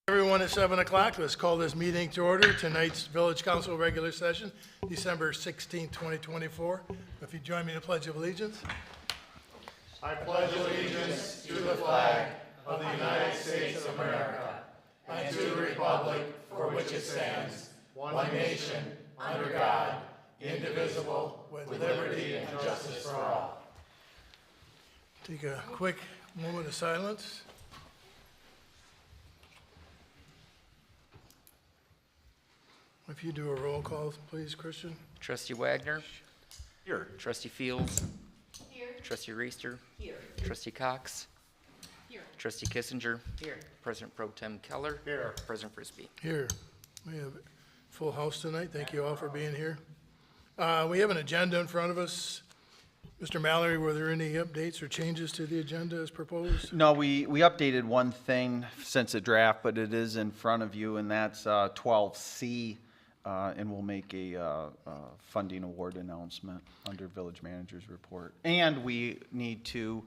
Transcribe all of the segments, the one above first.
Everyone at 7 o'clock, let's call this meeting to order. Tonight's Village Council regular session, December 16th, 2024. If you join me in the Pledge of Allegiance. I pledge allegiance to the flag of the United States of America and to the republic for which it stands, one nation, under God, indivisible, with liberty and justice for all. Take a quick moment of silence. If you do a roll call, please, Christian. Trustee Wagner. Here. Trustee Fields. Here. Trustee Reister. Here. Trustee Cox. Here. Trustee Kissinger. Here. President Pro Tem Keller. Here. President Frisbee. Here. We have a full house tonight. Thank you all for being here. We have an agenda in front of us. Mr. Mallory, were there any updates or changes to the agenda as proposed? No, we updated one thing since the draft, but it is in front of you, and that's 12C, and we'll make a funding award announcement under Village Manager's Report. And we need to,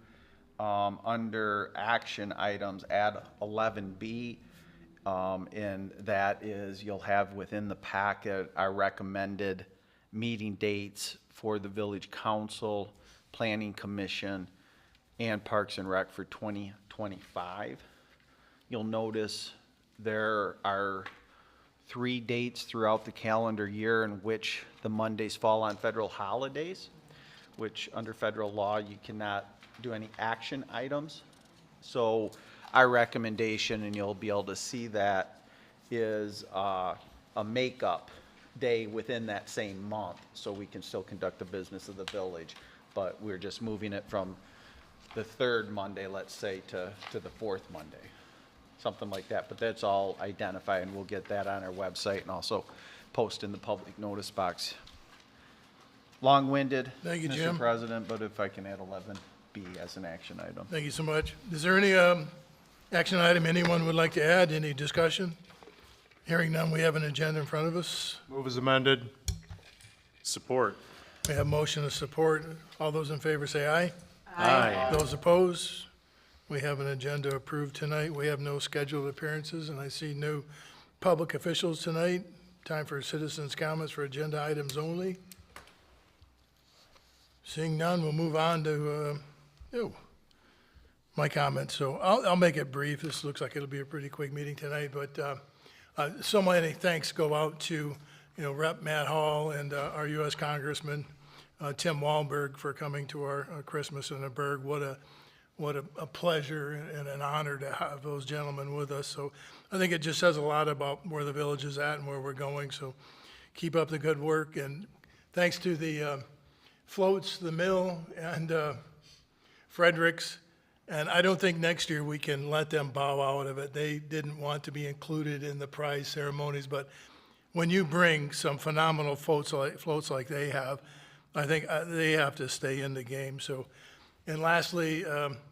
under action items, add 11B, and that is you'll have within the packet our recommended meeting dates for the Village Council, Planning Commission, and Parks and Rec for 2025. You'll notice there are 3 dates throughout the calendar year in which the Mondays fall on federal holidays, which under federal law you cannot do any action items. So our recommendation, and you'll be able to see that, is a makeup day within that same month, so we can still conduct the business of the village, but we're just moving it from the 3rd Monday, let's say, to the 4th Monday, something like that. But that's all identified, and we'll get that on our website and also post in the public notice box. Long-winded, Thank you, Jim. Mr. President, but if I can add 11B as an action item. Thank you so much. Is there any action item anyone would like to add? Any discussion? Hearing none, we have an agenda in front of us. Move as amended. Support. We have motion to support. All those in favor say aye. Aye. Those opposed? We have an agenda approved tonight. We have no scheduled appearances, and I see no public officials tonight. Time for citizens' comments for agenda items only. Seeing none, we'll move on to my comments. So I'll make it brief. This looks like it'll be a pretty quick meeting tonight, but so many thanks go out to, Rep. Matt Hall and our U.S. Congressman Tim Wahlberg for coming to our Christmas in the Berg. What a pleasure and an honor to have those gentlemen with us. So I think it just says a lot about where the village is at and where we're going. So keep up the good work, and thanks to the floats, the mill, and Fredericks. And I don't think next year we can let them bow out of it. They didn't want to be included in the prize ceremonies, but when you bring some phenomenal floats like they have, I think they have to stay in the game. So, and lastly,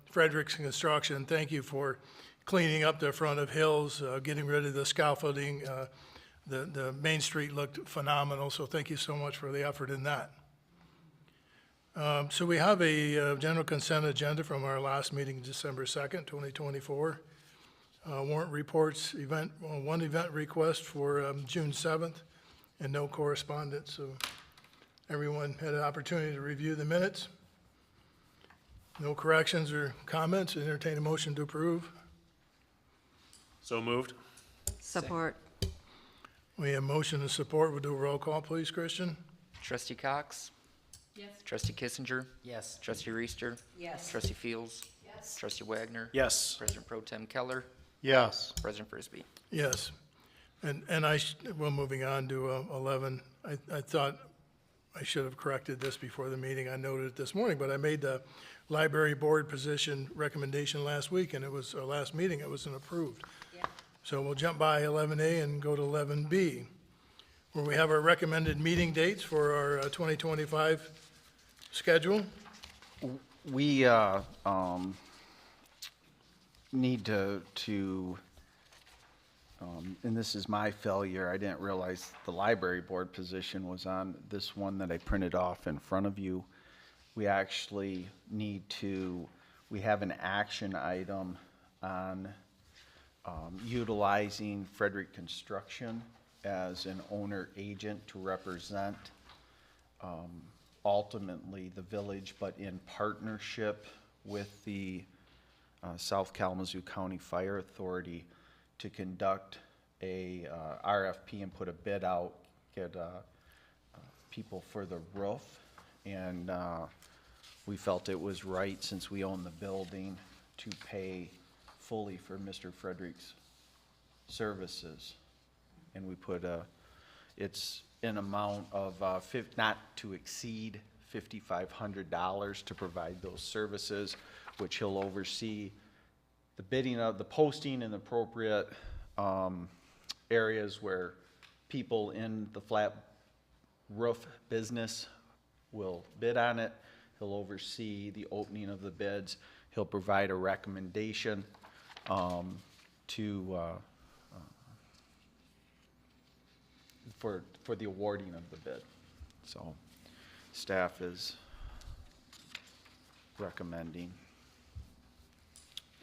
Fredericks Construction, thank you for cleaning up the front of Hills, getting rid of the scaffolding. The Main Street looked phenomenal, so thank you so much for the effort in that. So we have a general consent agenda from our last meeting, December 2nd, 2024. Warrant reports, one event request for June 7th, and no correspondence. So everyone had an opportunity to review the minutes. No corrections or comments. Entertain a motion to approve. So moved. Support. We have motion to support. We'll do a roll call, please, Christian. Trustee Cox. Yes. Trustee Kissinger. Yes. Trustee Reister. Yes. Trustee Fields. Yes. Trustee Wagner. Yes. President Pro Tem Keller. Yes. President Frisbee. Yes. And well, moving on to 11. I thought I should have corrected this before the meeting. I noted it this morning, but I made the library board position recommendation last week, and it was our last meeting. It wasn't approved. Yeah. So we'll jump by 11A and go to 11B, where we have our recommended meeting dates for our 2025 schedule. We need to and this is my failure, I didn't realize the library board position was on this one that I printed off in front of you. We actually need to, we have an action item on utilizing Frederick Construction as an owner agent to represent ultimately the village, but in partnership with the South Kalamazoo County Fire Authority to conduct a RFP and put a bid out, get people for the roof. And we felt it was right, since we own the building, to pay fully for Mr. Frederick's services. And we put it's an amount of not to exceed $5,500 to provide those services, which he'll oversee the bidding of the posting in the appropriate areas where people in the flat roof business will bid on it. He'll oversee the opening of the bids. He'll provide a recommendation for the awarding of the bid. So staff is recommending.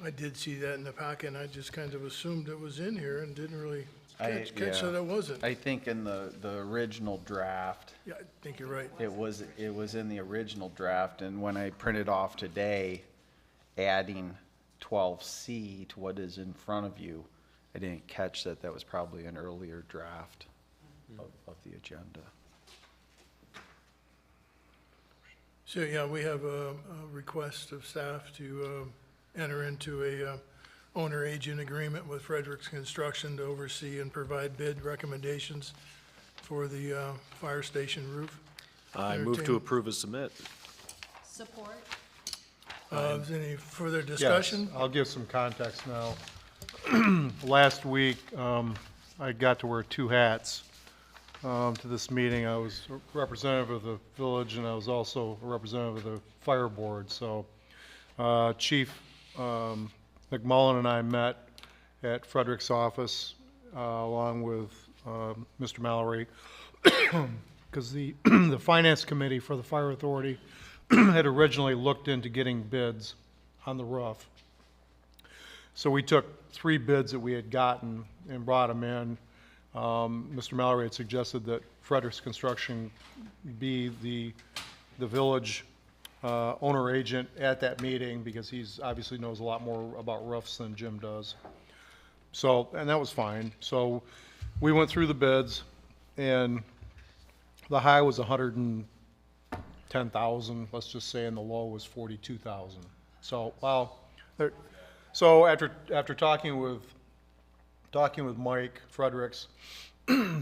I did see that in the packet, and I just kind of assumed it was in here and didn't really catch yeah. that it wasn't. I think in the original draft, Yeah, I think you're right. it was in the original draft, and when I printed off today, adding 12C to what is in front of you, I didn't catch that was probably an earlier draft of the agenda. So, yeah, we have a request of staff to enter into a owner-agent agreement with Frederick's Construction to oversee and provide bid recommendations for the fire station roof. I move to approve as submit. Support. Is there any further discussion? Yes, I'll give some context now. Last week, I got to wear two hats to this meeting. I was a representative of the village, and I was also a representative of the fire board. So Chief McMullen and I met at Frederick's office along with Mr. Mallory, because the finance committee for the fire authority had originally looked into getting bids on the roof. So we took 3 bids that we had gotten and brought them in. Mr. Mallory had suggested that Frederick's Construction be the village owner agent at that meeting, because he's obviously knows a lot more about roofs than Jim does. So, and that was fine. So we went through the bids, and the high was 110,000, let's just say, and the low was 42,000. So, well, so after talking with Mike Fredericks,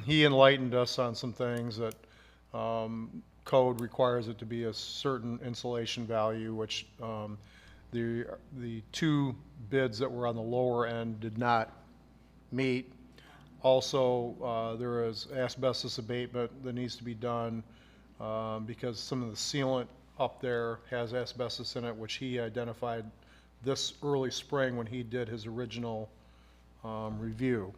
he enlightened us on some things that code requires it to be a certain insulation value, which the 2 bids that were on the lower end did not meet. Also, there is asbestos abatement that needs to be done because some of the sealant up there has asbestos in it, which he identified this early spring when he did his original review.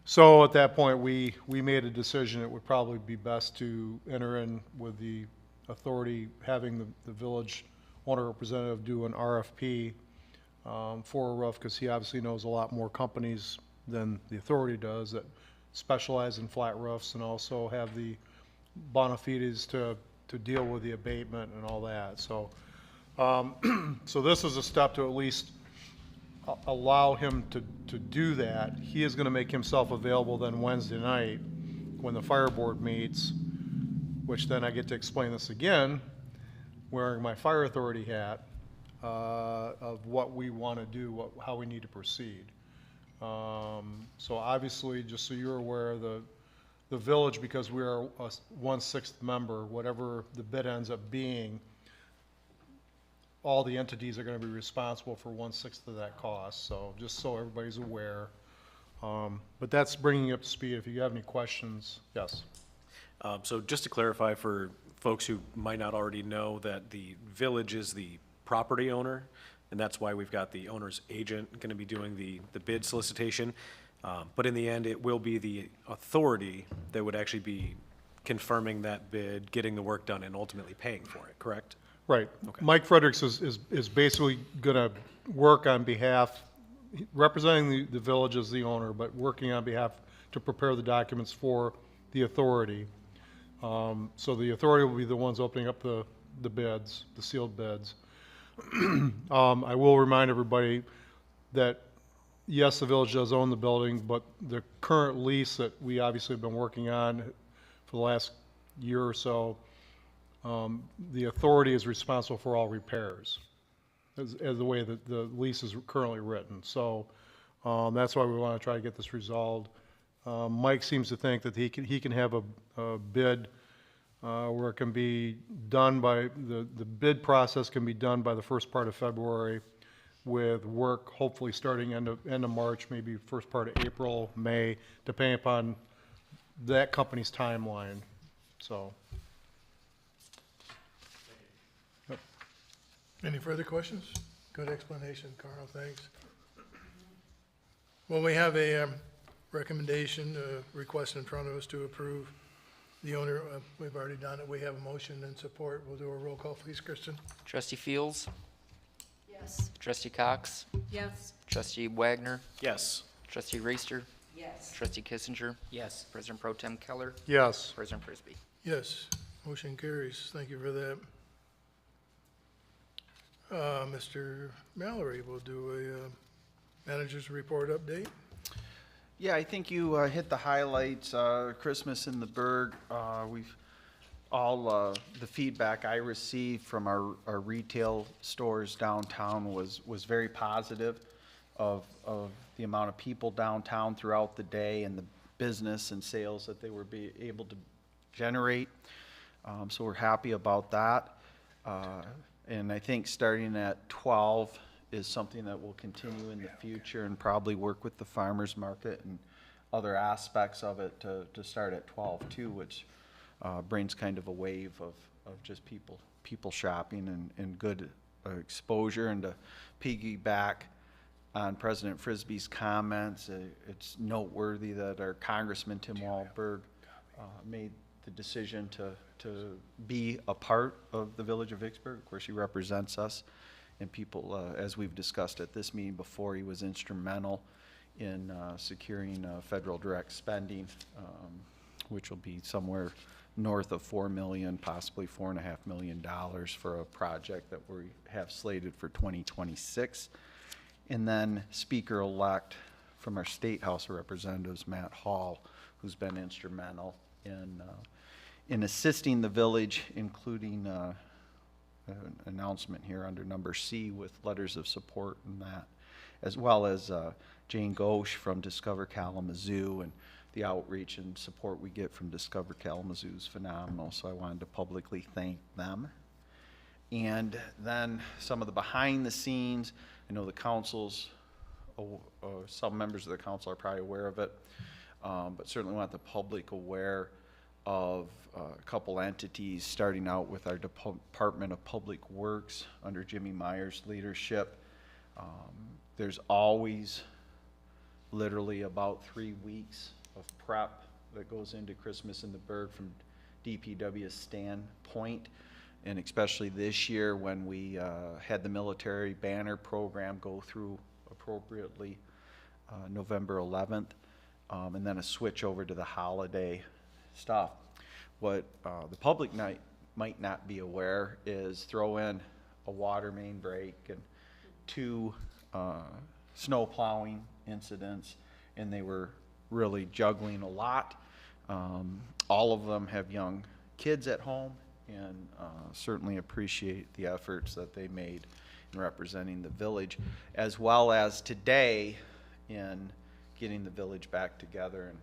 So at that point, we made a decision it would probably be best to enter in with the authority, having the village owner representative do an RFP for a roof, because he obviously knows a lot more companies than the authority does that specialize in flat roofs and also have the bona fides to deal with the abatement and all that. So, so this is a step to at least allow him to do that. He is going to make himself available then Wednesday night when the fire board meets, which then I get to explain this again, wearing my fire authority hat, of what we want to do, how we need to proceed. So obviously, just so you're aware, the village, because we are a 1/6 member, whatever the bid ends up being, all the entities are going to be responsible for 1/6 of that cost. So just so everybody's aware. But that's bringing you up to speed. If you have any questions, yes. So just to clarify for folks who might not already know, that the village is the property owner, and that's why we've got the owner's agent going to be doing the bid solicitation. But in the end, it will be the authority that would actually be confirming that bid, getting the work done, and ultimately paying for it, correct? Right. Okay. Mike Fredericks is basically going to work on behalf representing the village as the owner, but working on behalf to prepare the documents for the authority. So the authority will be the ones opening up the bids, the sealed bids. I will remind everybody that, yes, the village does own the building, but the current lease that we obviously have been working on for the last year or so, the authority is responsible for all repairs, as the way that the lease is currently written. So that's why we want to try to get this resolved. Mike seems to think that he can have a bid where it can be done by, the bid process can be done by the first part of February, with work hopefully starting end of March, maybe first part of April, May, depending upon that company's timeline, so. Any further questions? Good explanation, Carl, thanks. Well, we have a recommendation, request in front of us to approve the owner. We've already done it. We have a motion and support. We'll do a roll call, please, Kristen. Trustee Fields, Yes. Trustee Cox, Yes. Trustee Wagner, Yes. Trustee Reister, Yes. Trustee Kissinger, Yes. President Pro Tem Keller, Yes. President Frisbee. Yes, motion carries. Thank you for that. Mr. Mallory will do a manager's report update. Yeah, I think you hit the highlights. Christmas in the Berg. We've all the feedback I received from our retail stores downtown was very positive of the amount of people downtown throughout the day and the business and sales that they were able to generate. So we're happy about that. And I think starting at 12 is something that will continue in the future, and probably work with the farmers market and other aspects of it to start at 12 too, which brings kind of a wave of just people shopping and good exposure. And to piggyback on President Frisbee's comments, it's noteworthy that our Congressman Tim Walberg made the decision to be a part of the village of Vicksburg. Of course, he represents us, and people, as we've discussed at this meeting before, he was instrumental in securing federal direct spending, which will be somewhere north of $4 million, possibly $4.5 million for a project that we have slated for 2026. And then Speaker-elect from our State House of Representatives, Matt Hall, who's been instrumental in assisting the village, including an announcement here under number C with letters of support and that, as well as Jane Ghosh from Discover Kalamazoo, and the outreach and support we get from Discover Kalamazoo is phenomenal, so I wanted to publicly thank them. And then some of the behind the scenes, I know the councils, some members of the council are probably aware of it, but certainly want the public aware of a couple entities, starting out with our Department of Public Works under Jimmy Meyer's leadership. There's always literally about 3 weeks of prep that goes into Christmas in the Berg from DPW's standpoint, and especially this year when we had the military banner program go through appropriately November 11th, and then a switch over to the holiday stuff. What the public might not be aware is throw in a water main break and 2 snow plowing incidents, and they were really juggling a lot. All of them have young kids at home, and certainly appreciate the efforts that they made in representing the village, as well as today in getting the village back together and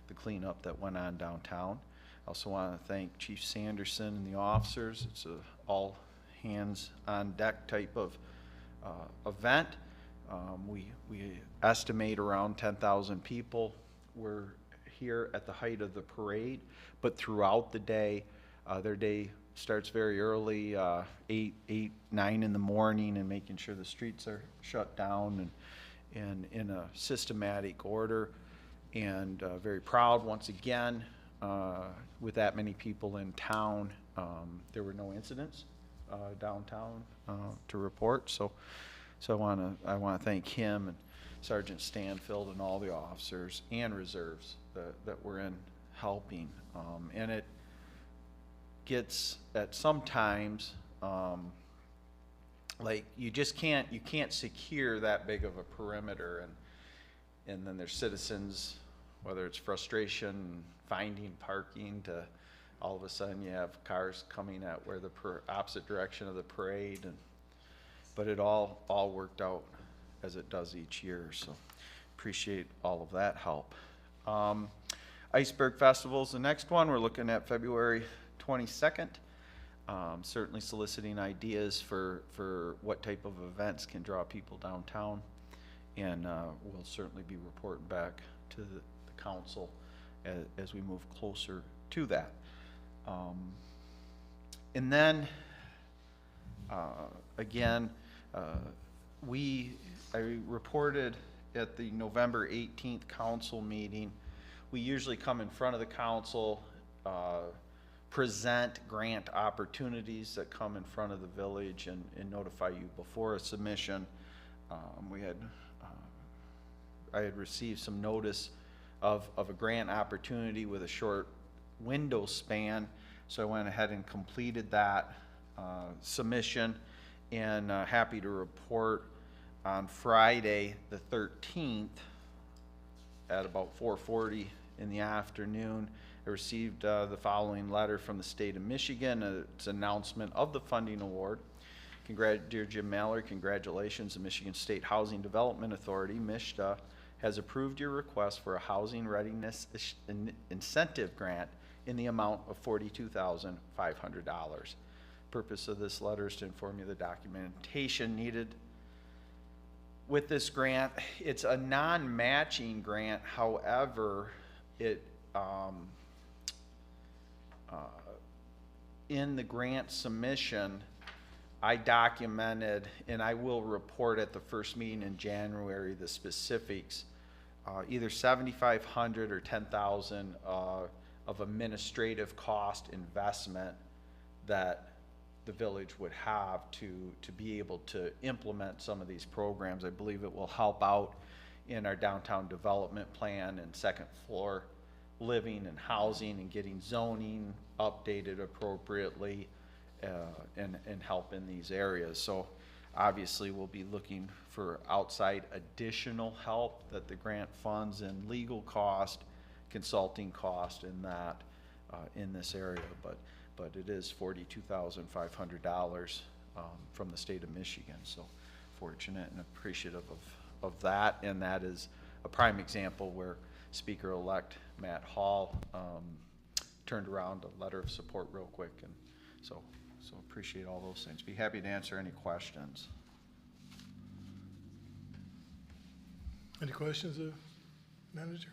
the cleanup that went on downtown. I also want to thank Chief Sanderson and the officers. It's a all hands on deck type of event. We estimate around 10,000 people were here at the height of the parade, but throughout the day, their day starts very early, 8, 9 in the morning, and making sure the streets are shut down and in a systematic order. And very proud once again, with that many people in town, there were no incidents downtown to report. So I want to thank him and Sergeant Stanfield and all the officers and reserves that were in helping. And it gets at sometimes, like you can't secure that big of a perimeter, and then there's citizens, whether it's frustration, finding parking, to all of a sudden you have cars coming at where the opposite direction of the parade, but it all worked out as it does each year, so appreciate all of that help. Iceberg Festival is the next one. We're looking at February 22nd. Certainly soliciting ideas for what type of events can draw people downtown, and we'll certainly be reporting back to the council as we move closer to that. And then again, I reported at the November 18th council meeting. We usually come in front of the council, present grant opportunities that come in front of the village, and notify you before a submission. I had received some notice of a grant opportunity with a short window span, so I went ahead and completed that submission, and happy to report on Friday the 13th at about 4:40 in the afternoon, I received the following letter from the state of Michigan. It's an announcement of the funding award. Dear Jim Mallory, congratulations. The Michigan State Housing Development Authority, MISHDA, has approved your request for a housing readiness incentive grant in the amount of $42,500. Purpose of this letter is to inform you of the documentation needed with this grant. It's a non-matching grant. However, it in the grant submission, I documented, and I will report at the first meeting in January, the specifics, either $7,500 or $10,000 of administrative cost investment that the village would have to be able to implement some of these programs. I believe it will help out in our downtown development plan and second floor living and housing and getting zoning updated appropriately, and help in these areas. So obviously we'll be looking for outside additional help that the grant funds in legal cost, consulting cost, in that in this area, but it is $42,500 from the state of Michigan. So fortunate and appreciative of that, and that is a prime example where Speaker-elect Matt Hall turned around a letter of support real quick, and so appreciate all those things. Be happy to answer any questions. Any questions of manager?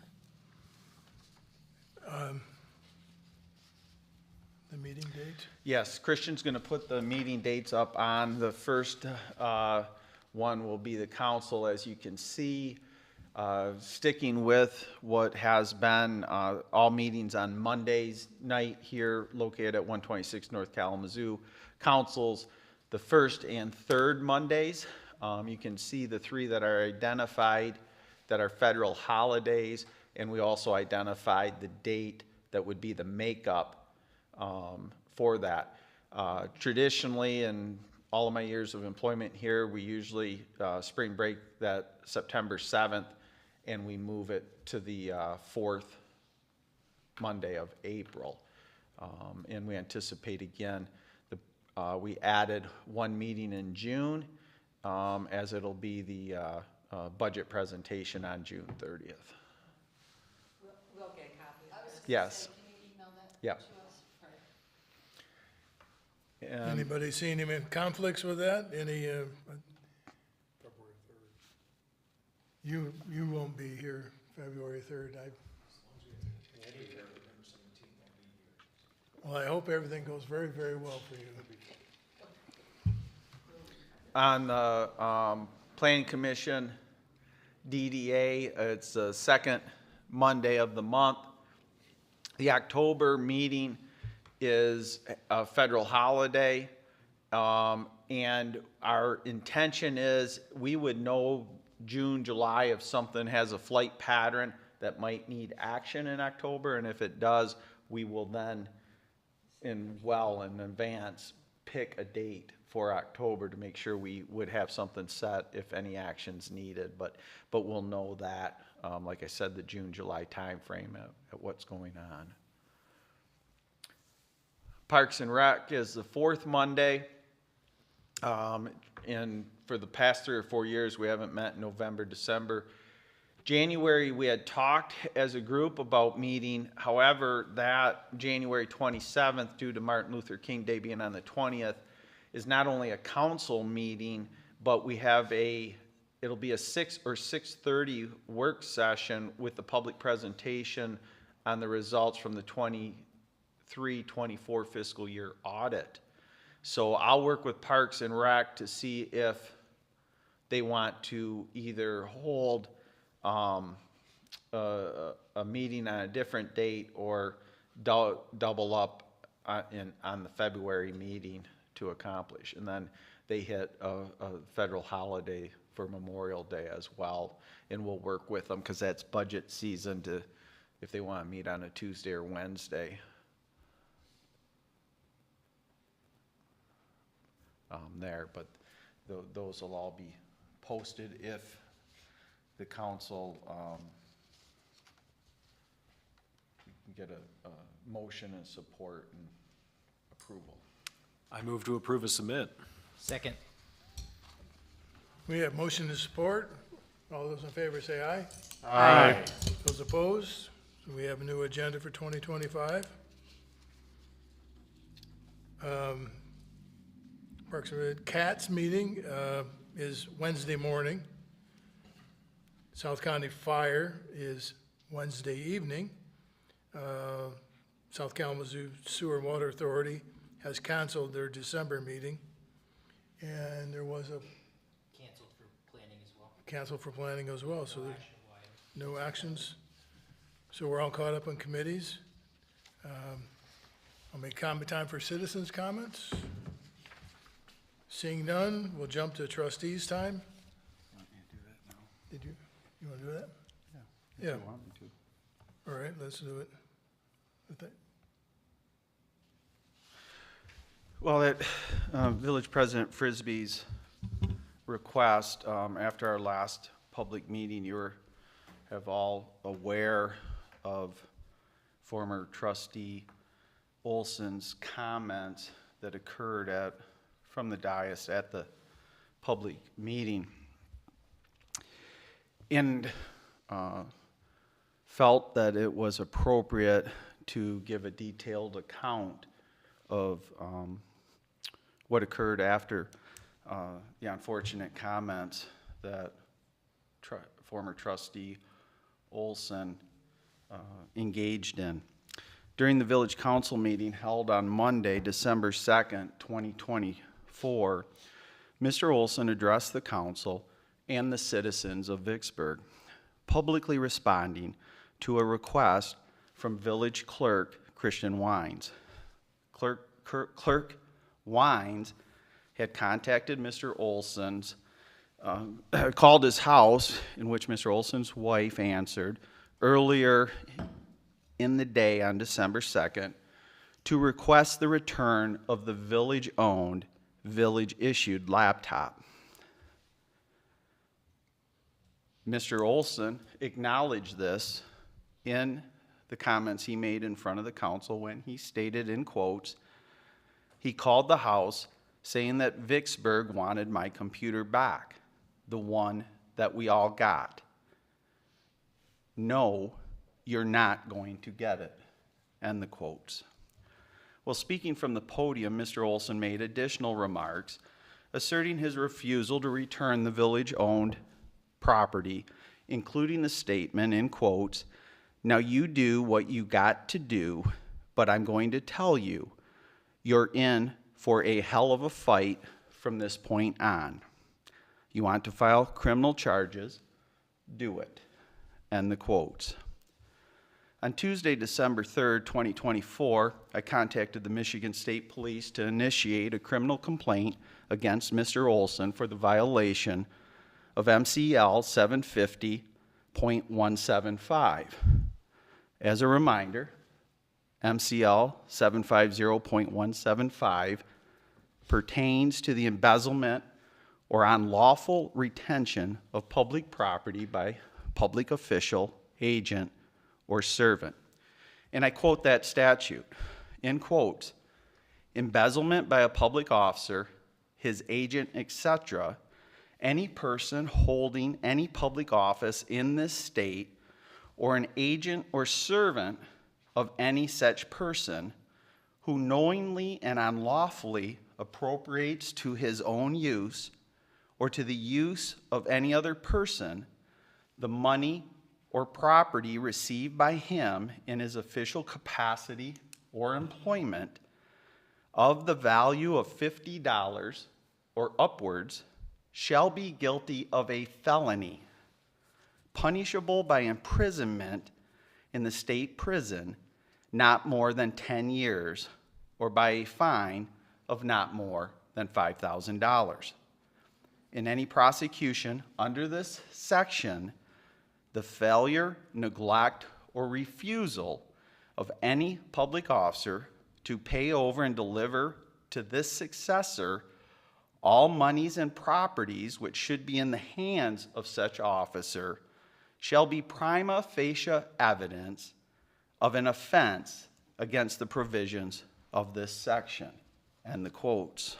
The meeting date? Yes, Christian's going to put the meeting dates up on. The first one will be the council, as you can see, sticking with what has been all meetings on Mondays night here, located at 126 North Kalamazoo. Councils the first and third Mondays. You can see the three that are identified that are federal holidays, and we also identified the date that would be the makeup for that. Traditionally, in all of my years of employment here, we usually spring break that September 7th, and we move it to the fourth Monday of April. And we anticipate again, we added one meeting in June, as it'll be the budget presentation on June 30th. We'll get a copy. Yes. Can you email that Yeah. to us? All right. Anybody seen him in conflicts with that? Any, February 3rd. you won't be here February 3rd. Well, I hope everything goes very, very well for you. On the Planning Commission, DDA, it's the second Monday of the month. The October meeting is a federal holiday, and our intention is we would know June, July, if something has a flight pattern that might need action in October, and if it does, we will then, in advance, pick a date for October to make sure we would have something set if any action's needed, but we'll know that, like I said, the June, July timeframe at what's going on. Parks and Rec is the fourth Monday. And for the past 3 or 4 years, we haven't met in November, December. January, we had talked as a group about meeting. However, that January 27th, due to Martin Luther King Day being on the 20th, is not only a council meeting, but we have it'll be a 6 or 6:30 work session with the public presentation on the results from the 23-24 fiscal year audit. So I'll work with Parks and Rec to see if they want to either hold a meeting on a different date or double up on the February meeting to accomplish. And then they hit a federal holiday for Memorial Day as well. And we'll work with them because that's budget season if they want to meet on a Tuesday or Wednesday. But those will all be posted if the council get a motion and support and approval. I move to approve as submit. Second. We have motion to support. All those in favor say aye. Aye. Those opposed? We have a new agenda for 2025. Parks and Rec CATS meeting is Wednesday morning. South County Fire is Wednesday evening. South Kalamazoo Sewer and Water Authority has canceled their December meeting. And there was a Canceled for planning as well. cancel for planning as well, so there's Action-wise. no actions. So we're all caught up on committees. I'll make comment time for citizens' comments. Seeing none, we'll jump to trustees' time. Want me to do that now? Did you want to do that? If Yeah. you want me to. All right, let's do it. Well, at Village President Frisbee's request, after our last public meeting, you have all aware of former trustee Olson's comments that occurred from the dais at the public meeting. And felt that it was appropriate to give a detailed account of what occurred after the unfortunate comments that former trustee Olson engaged in. During the village council meeting held on Monday, December 2nd, 2024, Mr. Olson addressed the council and the citizens of Vicksburg, publicly responding to a request from village clerk Christian Wines. Clerk Wines had contacted Mr. Olson's, called his house, in which Mr. Olson's wife answered, earlier in the day on December 2nd, to request the return of the village-owned, village-issued laptop. Mr. Olson acknowledged this in the comments he made in front of the council when he stated in quotes, he called the house saying that Vicksburg wanted my computer back, the one that we all got. No, you're not going to get it. End the quotes. Well, speaking from the podium, Mr. Olson made additional remarks, asserting his refusal to return the village-owned property, including the statement, in quotes, now you do what you got to do, but I'm going to tell you, you're in for a hell of a fight from this point on. You want to file criminal charges, do it. End the quotes. On Tuesday, December 3rd, 2024, I contacted the Michigan State Police to initiate a criminal complaint against Mr. Olson for the violation of MCL 750.175. As a reminder, MCL 750.175 pertains to the embezzlement or unlawful retention of public property by public official, agent, or servant. And I quote that statute, in quotes, embezzlement by a public officer, his agent, etc., any person holding any public office in this state, or an agent or servant of any such person who knowingly and unlawfully appropriates to his own use or to the use of any other person the money or property received by him in his official capacity or employment of the value of $50 or upwards shall be guilty of a felony, punishable by imprisonment in the state prison not more than 10 years, or by a fine of not more than $5,000. In any prosecution under this section, the failure, neglect, or refusal of any public officer to pay over and deliver to this successor all monies and properties which should be in the hands of such officer shall be prima facie evidence of an offense against the provisions of this section. And the quotes.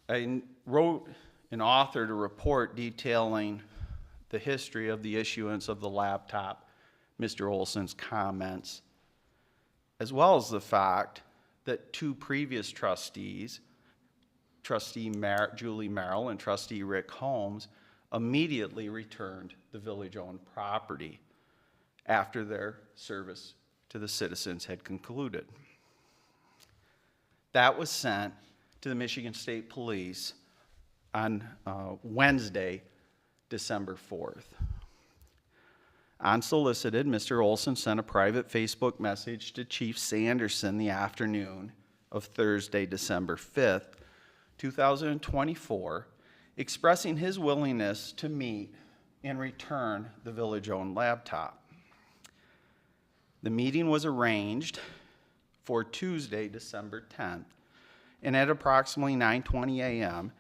I wrote and authored a report detailing the history of the issuance of the laptop, Mr. Olson's comments, as well as the fact that two previous trustees, Trustee Julie Merrill and Trustee Rick Holmes, immediately returned the village-owned property after their service to the citizens had concluded. That was sent to the Michigan State Police on Wednesday, December 4th. Unsolicited, Mr. Olson sent a private Facebook message to Chief Sanderson the afternoon of Thursday, December 5th, 2024, expressing his willingness to meet and return the village-owned laptop. The meeting was arranged for Tuesday, December 10th, and at approximately 9:20 a.m.,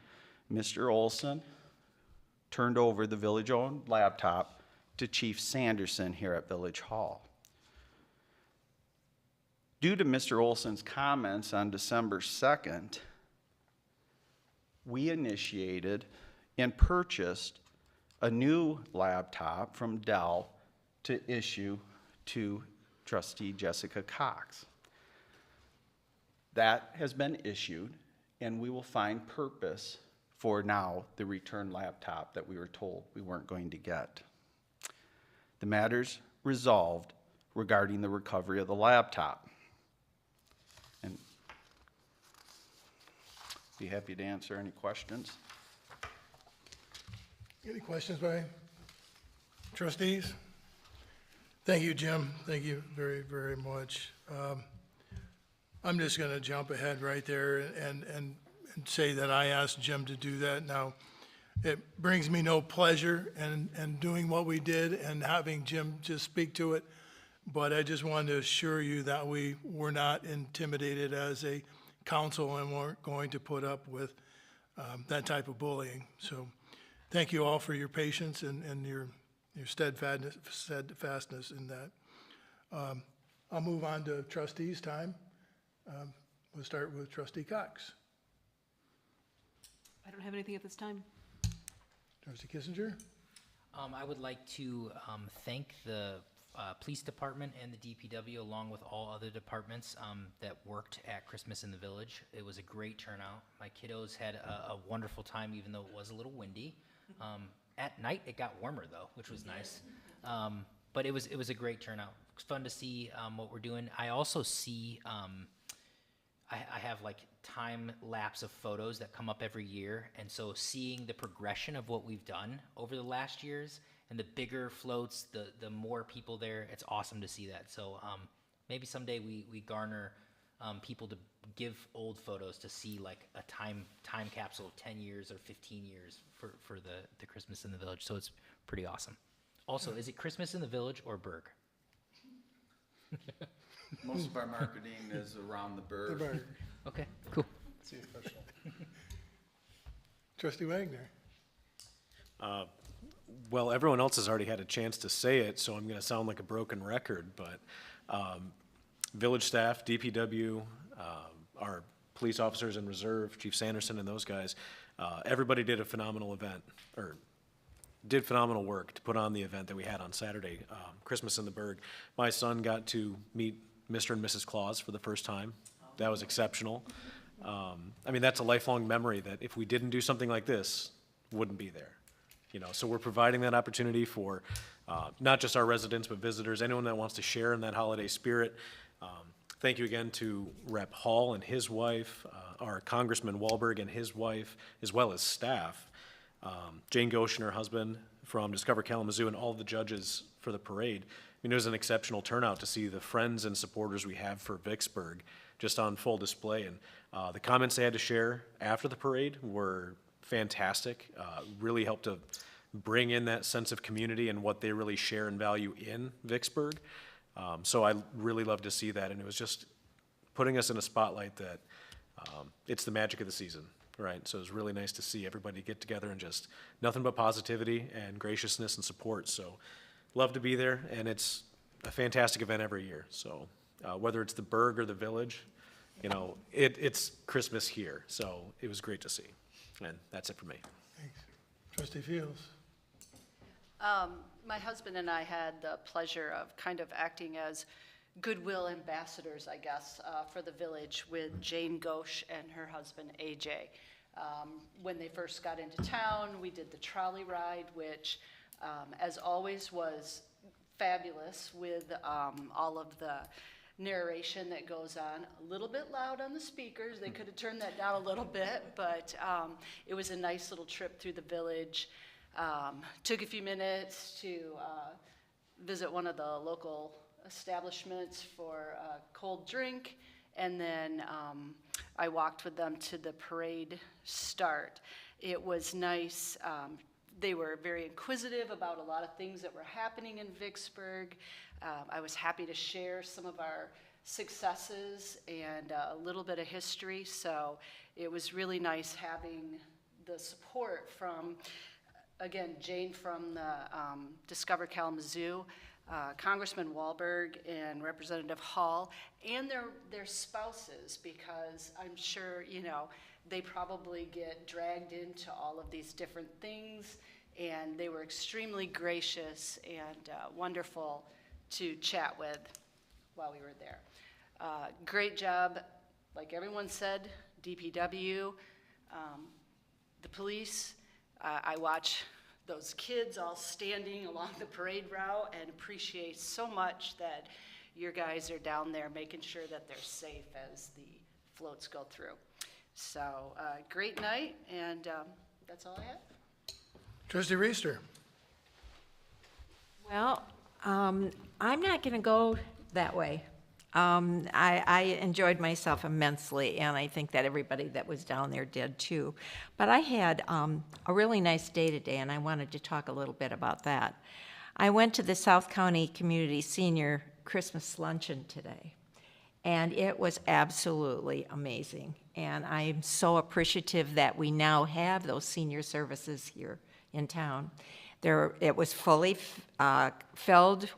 Mr. Olson turned over the village-owned laptop to Chief Sanderson here at Village Hall. Due to Mr. Olson's comments on December 2nd, we initiated and purchased a new laptop from Dell to issue to Trustee Jessica Cox. That has been issued, and we will find purpose for now the return laptop that we were told we weren't going to get. The matters resolved regarding the recovery of the laptop. And be happy to answer any questions. Any questions by trustees? Thank you, Jim. Thank you very, very much. I'm just going to jump ahead right there and say that I asked Jim to do that. Now, it brings me no pleasure in doing what we did and having Jim just speak to it, but I just wanted to assure you that we were not intimidated as a council and weren't going to put up with that type of bullying. So thank you all for your patience and your steadfastness in that. I'll move on to trustees' time. We'll start with Trustee Cox. I don't have anything at this time. Trustee Kissinger? I would like to thank the police department and the DPW, along with all other departments that worked at Christmas in the Village. It was a great turnout. My kiddos had a wonderful time, even though it was a little windy. At night, it got warmer, though, which was nice. But it was a great turnout. It's fun to see what we're doing. I also see, I have like time lapse of photos that come up every year, and so seeing the progression of what we've done over the last years and the bigger floats, the more people there, it's awesome to see that. So maybe someday we garner people to give old photos to see like a time capsule of 10 years or 15 years for the Christmas in the Village. So it's pretty awesome. Also, is it Christmas in the Village or Berg? Most of our marketing is around the bird. Okay, cool. Trustee Wagner. Well, everyone else has already had a chance to say it, so I'm going to sound like a broken record, but village staff, DPW, our police officers in reserve, Chief Sanderson and those guys, everybody did a phenomenal event, or did phenomenal work to put on the event that we had on Saturday, Christmas in the Berg. My son got to meet Mr. and Mrs. Claus for the first time. That was exceptional. I mean, that's a lifelong memory that if we didn't do something like this, wouldn't be there. You know, so we're providing that opportunity for not just our residents, but visitors, anyone that wants to share in that holiday spirit. Thank you again to Rep. Hall and his wife, our Congressman Wahlberg and his wife, as well as staff. Jane Ghosh and her husband from Discover Kalamazoo, and all the judges for the parade. I mean, it was an exceptional turnout to see the friends and supporters we have for Vicksburg just on full display. And the comments they had to share after the parade were fantastic, really helped to bring in that sense of community and what they really share and value in Vicksburg. So I really love to see that, and it was just putting us in a spotlight that it's the magic of the season, right? So it was really nice to see everybody get together and just nothing but positivity and graciousness and support. So love to be there, and it's a fantastic event every year. So whether it's the Berg or the Village, you know, it's Christmas here. So it was great to see, and that's it for me. Thanks. Trustee Fields. My husband and I had the pleasure of kind of acting as goodwill ambassadors, I guess, for the village with Jane Ghosh and her husband, AJ. When they first got into town, we did the trolley ride, which, as always, was fabulous with all of the narration that goes on. A little bit loud on the speakers. They could have turned that down a little bit, but it was a nice little trip through the village. Took a few minutes to visit one of the local establishments for a cold drink, and then I walked with them to the parade start. It was nice. They were very inquisitive about a lot of things that were happening in Vicksburg. I was happy to share some of our successes and a little bit of history, so it was really nice having the support from, again, Jane from the Discover Kalamazoo, Congressman Wahlberg and Representative Hall, and their spouses, because I'm sure, you know, they probably get dragged into all of these different things, and they were extremely gracious and wonderful to chat with while we were there. Great job, like everyone said, DPW, the police. I watch those kids all standing along the parade route and appreciate so much that your guys are down there making sure that they're safe as the floats go through. So great night, and that's all I have. Trustee Reister. Well, I'm not going to go that way. I enjoyed myself immensely, and I think that everybody that was down there did too. But I had a really nice day today, and I wanted to talk a little bit about that. I went to the South County Community Senior Christmas Luncheon today, and it was absolutely amazing. And I'm so appreciative that we now have those senior services here in town. It was fully filled.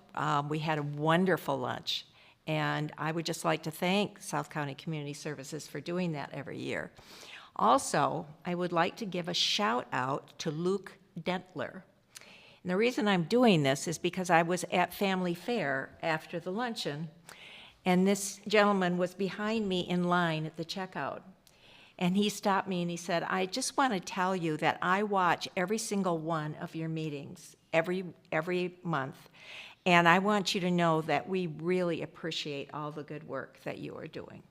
We had a wonderful lunch. And I would just like to thank South County Community Services for doing that every year. Also, I would like to give a shout out to Luke Dentler. And the reason I'm doing this is because I was at Family Fair after the luncheon, and this gentleman was behind me in line at the checkout. And he stopped me and he said, I just want to tell you that I watch every single one of your meetings every month. And I want you to know that we really appreciate all the good work that you are doing.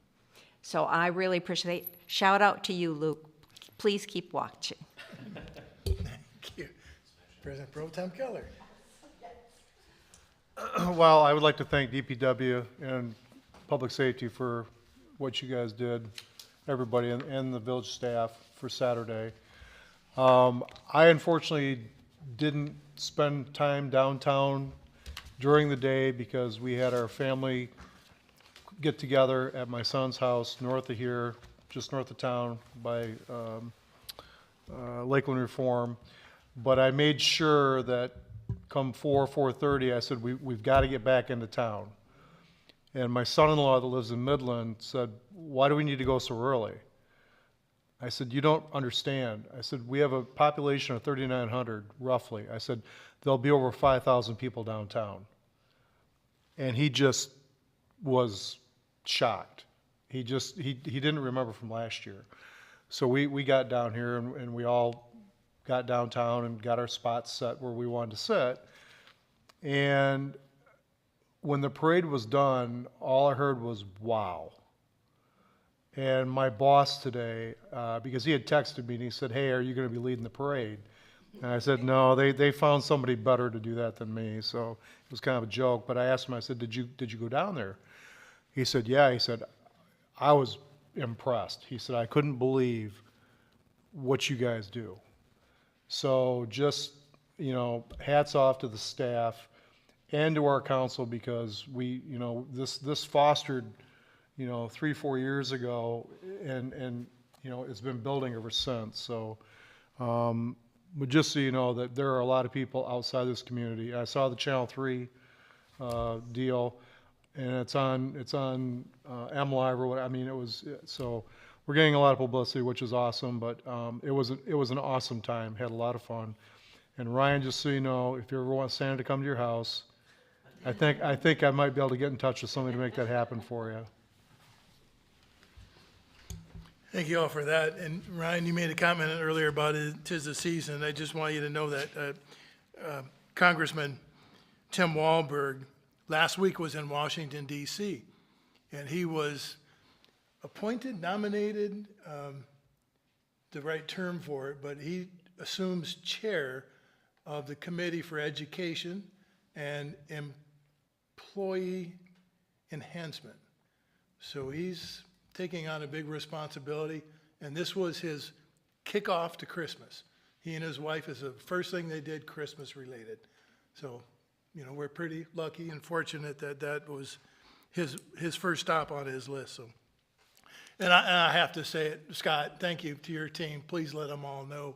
So I really appreciate it. Shout out to you, Luke. Please keep watching. Thank you. President Pro Tem Keller. Well, I would like to thank DPW and Public Safety for what you guys did, everybody and the village staff for Saturday. I unfortunately didn't spend time downtown during the day because we had our family get together at my son's house north of here, just north of town by Lakeland Reform. But I made sure that come 4:30, I said, we've got to get back into town. And my son-in-law that lives in Midland said, why do we need to go so early? I said, you don't understand. I said, we have a population of 3,900, roughly. I said, there'll be over 5,000 people downtown. And he just was shocked. He didn't remember from last year. So we got down here and we all got downtown and got our spots set where we wanted to sit. And when the parade was done, all I heard was, wow. And my boss today, because he had texted me and he said, hey, are you going to be leading the parade? And I said, no, they found somebody better to do that than me. So it was kind of a joke. But I asked him, I said, did you go down there? He said, yeah. He said, I was impressed. He said, I couldn't believe what you guys do. So just, hats off to the staff and to our council, because we, this fostered, 3-4 years ago, and it's been building ever since. So, but just so you know that there are a lot of people outside this community. I saw the Channel 3 deal, and it's on M Live or what. I mean, it was so. We're getting a lot of publicity, which is awesome, but it was an awesome time. Had a lot of fun. And Ryan, just so you know, if you ever want Santa to come to your house, I think I might be able to get in touch with somebody to make that happen for you. Thank you all for that. And Ryan, you made a comment earlier about it, 'tis the season. I just want you to know that Congressman Tim Walberg last week was in Washington, D.C., and he was appointed, nominated, the right term for it, but he assumes chair of the Committee for Education and Employee Enhancement. So he's taking on a big responsibility, and this was his kickoff to Christmas. He and his wife, is the first thing they did Christmas related. So, we're pretty lucky and fortunate that that was his first stop on his list. So. And I have to say it, Scott, thank you to your team. Please let them all know.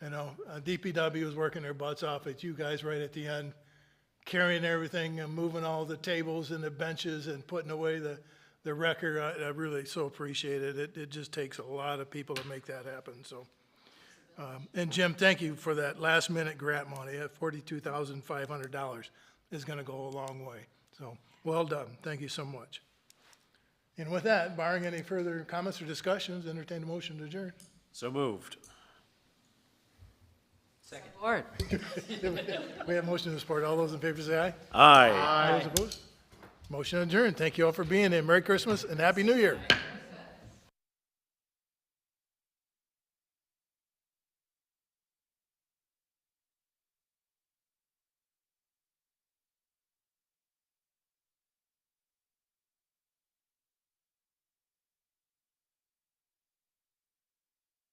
DPW is working their butts off at you guys right at the end, carrying everything and moving all the tables and the benches and putting away the record. I really so appreciate it. It just takes a lot of people to make that happen. So, and Jim, thank you for that last minute grant money. $42,500 is going to go a long way. So well done. Thank you so much. And with that, barring any further comments or discussions, entertain a motion to adjourn. So moved. Second. Support. We have motion to support. All those in favor say aye. Aye. Those opposed? Motion adjourned. Thank you all for being here. Merry Christmas and Happy New Year.